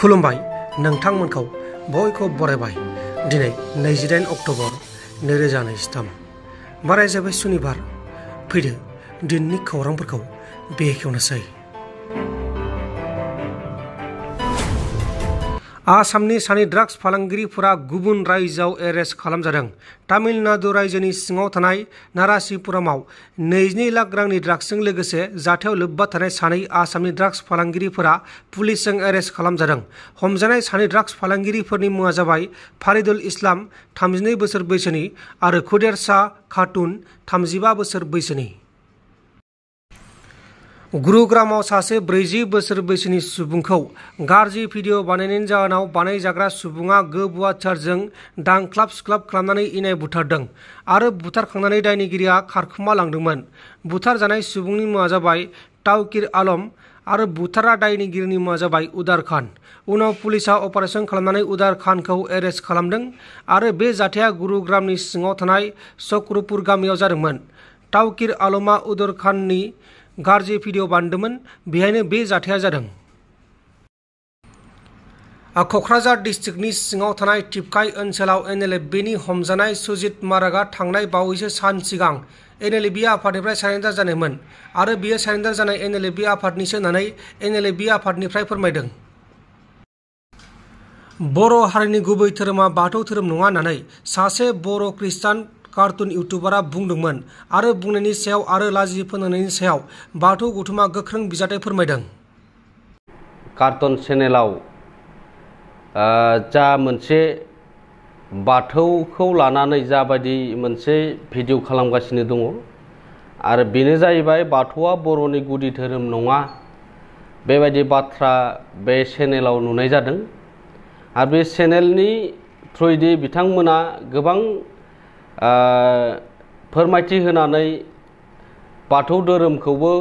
खुलुमबाय नोंथांमोनखौ बयखौ बरायबाय। दिनै 28 अक्ट'बर 2023 बाराय जाबाय सुनिबार। फैदो दिननि खौरांफोरखौ बेखेवनोसै। आसामनि सानै ड्राग्स फालांगिरिफोरा गुबुन रायजोआव एरेस्ट खालामजादों। तामिलनाडु रायजोनि सिङाव थानाय नारासीपुरामाव 22 लाख रांनि ड्राग्सजों लोगोसे जाथायाव लोब्बा थानाय सानै आसामनि ड्राग्स फालांगिरिफोरा पुलिसजों एरेस्ट खालामजादों। हमजानाय सानै ड्राग्स फालांगिरिफोरनि मुङा जाबाय फारिदुल इस्लाम 32 बोसोर बैसोनि आरो खुदेर शाह खातुन 35 बोसोर बैसोनि। गुरुग्रामाव सासे 40 बोसोर बैसोनि सुबुंखौ गाज्रि भिडिअ बानायनायनि जाहोनाव बानायजाग्रा सुबुङा गोबुवाथियारजों दांख्लाब सुख्लाब खालामनानै इनाय बुथारदों आरो बुथारखांनानै दायनिगिरिया खारखोमा लांदोंमोन। बुथारजानाय सुबुंनि मुङा जाबाय ताउकिर आलम आरो बुथारग्रा दायनिगिरिनि मुङा जाबाय उदार खान। उनाव पुलिसा अपारेशन खालामनानै उदार खानखौ एरेस्ट खालामदों आरो बे जाथाया गुरुग्रामनि सिङाव थानाय चक्रपुर गामियाव जादोंमोन। ताउकिर आलमआ उदार खाननि गाज्रि भिडिअ बानायदोंमोन, बेहायनो बे जाथाया जादों। क'क्राझार डिस्ट्रिक्टनि सिङाव थानाय टिपकाइ ओनसोलाव NLFBनि हमजानाय सुजित मारागा थांनाय बावैसो सान सिगां NLFB आफादनिफ्राय सारेन्डार जानायमोन आरो बियो सारेन्डार जानाय NLFB आफादनिसो होननानै NLFB आफादनिफ्राय फोरमायदों। बर' हारिनि गुबै धोरोमा बाथौ धोरोम नङा होननानै सासे बर' खृष्टान कार्टुन इउटुबारा बुंदोंमोन आरो बुंनायनि सायाव आरो लाजि फोनांनायनि सायाव बाथौ गौथुमा गोख्रों बिजाथि फोरमायदों। कार्टुन चेनेलाव जा मोनसे बाथौखौ लानानै जाबायदि मोनसे भिडिअ खालामगासिनो दङ आरो बेनो जाहैबाय बाथौआ बर'नि गुदि धोरोम नङा, बेबायदि बाथ्रा बे चेनेलाव नुनाय जादों। आरो बे चेनेलनि थ्रुयै बिथांमोना गोबां फोरमायथि होनानै बाथौ धोरोमखौबो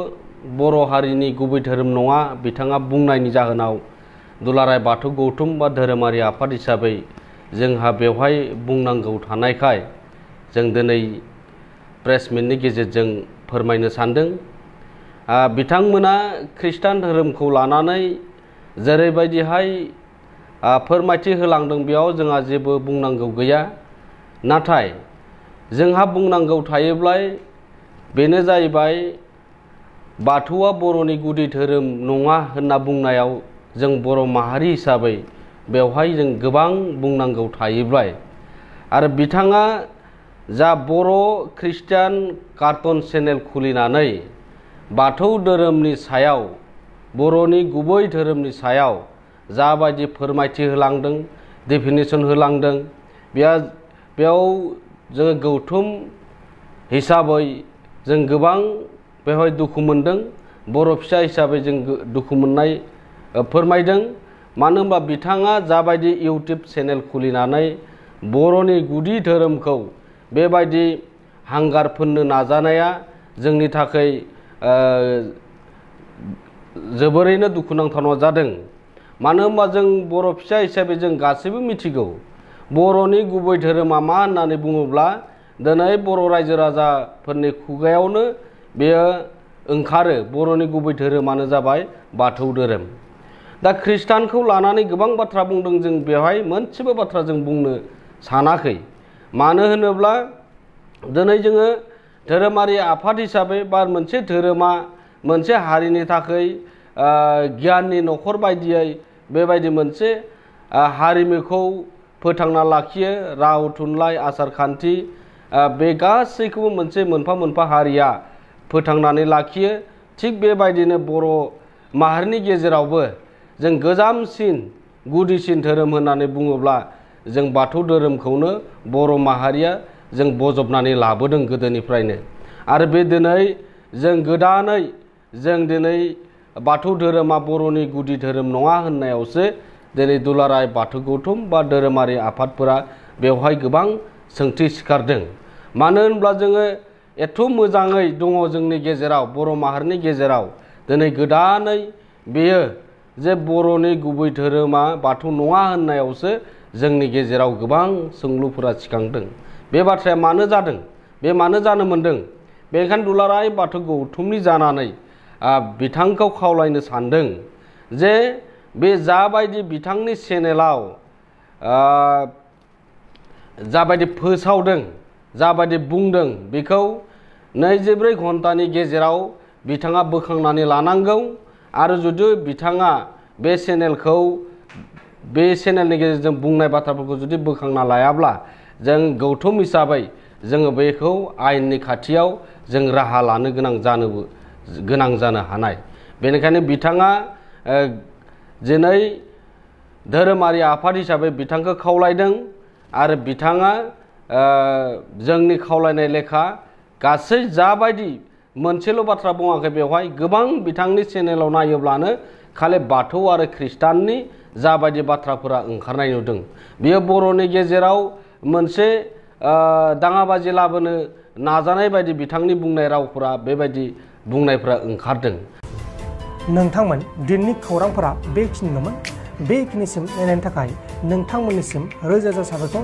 बर' हारिनि गुबै धोरोम नङा बिथाङा बुंनायनि जाहोनाव दुलाराय बाथौ गौथुम बा धोरोमारि आफाद हिसाबै जोंहा बेवहाय बुंनांगौ थानायखाय जों दिनै प्रेस मिटनि गेजेरजों फोरमायनो सानदों। बिथांमोना खृष्टान धोरोमखौ लानानै जेरैबायदिहाय फोरमायथि होलांदों बेयाव जोंहा जेबो बुंनांगौ गैया, नाथाय जोंहा बुंनांगौ थायोब्ला बेनो जाहैबाय बाथौआ बर'नि गुदि धोरोम नङा होनना बुंनायाव जों बर' माहारि हिसाबै बेवहाय जों गोबां बुंनांगौ थायोब्ला आरो बिथाङा जा बर' खृष्टान कार्टुन चेनेल खुलिनानै बाथौ धोरोमनि सायाव बर'नि गुबै धोरोमनि सायाव जाबायदि फोरमायथि होलांदों, डेफिनेसन होलांदों, बेयाव जोङो गौथुम हिसाबै जों गोबां बेवहाय दुखु मोनदों। बर' फिसा हिसाबै जों दुखु मोननाय फोरमायदों। मानो होनबा बिथाङा जाबायदि इउटुब चेनेल खुलिनानै बर'नि गुदि धोरोमखौ बेबायदि हांगार फोननो नाजानाया जोंनि थाखाय जोबोरैनो दुखुनांथाव जादों। मानो होनबा जों बर' फिसा हिसाबै जों गासैबो मिथिगौ बर'नि गुबै धोरोमा मा होननानै बुङोब्ला दिनै बर' रायजो राजाफोरनि खुगायावनो बेयो ओंखारो, बर'नि गुबै धोरोमानो जाबाय बाथौ धोरोम। दा खृष्टानखौ लानानै गोबां बाथ्रा बुंदों, जों बेवहाय मोनसेबो बाथ्रा जों बुंनो सानाखै। मानो होनोब्ला दिनै जोङो धोरोमारि आफाद हिसाबै बा मोनसे धोरोमा मोनसे हारिनि थाखाय गियाननि न'खर बायदियै बेबायदि मोनसे हारिमुखौ फोथांना लाखियो, राव थुनलाइ आसार खान्थि बे गासैखौबो मोनसे मोनफा मोनफा हारिया फोथांनानै लाखियो। थिग बेबायदिनो बर' माहारिनि गेजेरावबो जों गोजामसिन गुदिसिन धोरोम होननानै बुङोब्ला जों बाथौ धोरोमखौनो बर' माहारिया जों बजबनानै लाबोदों गोदोनिफ्रायनो। आरो बे दिनै जों गोदानै दिनै बाथौ धोरोमा बर'नि गुदि धोरोम नङा होननायावसो दिनै दुलाराय बाथौ गौथुम बा धोरोमारि आफादफोरा बेवहाय गोबां सोंथि सिखारदों। मानो होनब्ला जोङो एथ' मोजाङै दङ जोंनि गेजेराव, बर' माहारिनि गेजेराव दिनै गोदानै बेयो जे बर'नि गुबै धोरोमा बाथौ नङा होननायावसो जोंनि गेजेराव गोबां सोंलुफोरा सिखांदों। बे बाथ्राया मानो जादों, बे मानो जानो मोन्दों? बेनिखायनो दुलाराय बाथौ गौथुमनि जानानै बिथांखौ खावलायनो सानदों जे बे जाबायदि बिथांनि चेनेलाव जाबायदि फोसावदों जाबायदि बुंदों बेखौ 24 घन्टानि गेजेराव बिथाङा बोखांनानै लानांगौ आरो जुदि बिथाङा बे चेनेलनि गेजेरजों बुंनाय बाथ्राफोरखौ जुदि बोखांना लायाब्ला जों गौथुम हिसाबै जोङो बेखौ आयेननि खाथियाव जों राहा लानो गोनां जानो हानाय। बेनिखायनो बिथाङा दिनै धोरोमारि आफाद हिसाबै बिथांखौ खावलायदों आरो बिथाङा जोंनि खावलायनाय लेखा गासै जाबायदि मोनसेल' बाथ्रा बुङाखै बेवहाय गोबां बिथांनि चेनेलाव नायोब्लानो खालि बाथौ आरो ख्रिस्टाननि जाबायदि बाथ्राफोरा ओंखारनाय नुदों। बियो बर'नि गेजेराव मोनसे दाङाबाजि लाबोनो नाजानाय बायदि बिथांनि बुंनाय रावफोरा बेबायदि बुंनायफोरा ओंखारदों। नोंथांमोन दिनैनि खौरांफोरा बेखिनिल'मोन। बेखिनिसिम नायनायनि थाखाय नोंथांमोननिसिम रोजा रोजा साबायखर।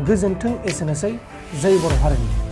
गोजोन्थों। एसेनोसै। जय बर' हारिनि।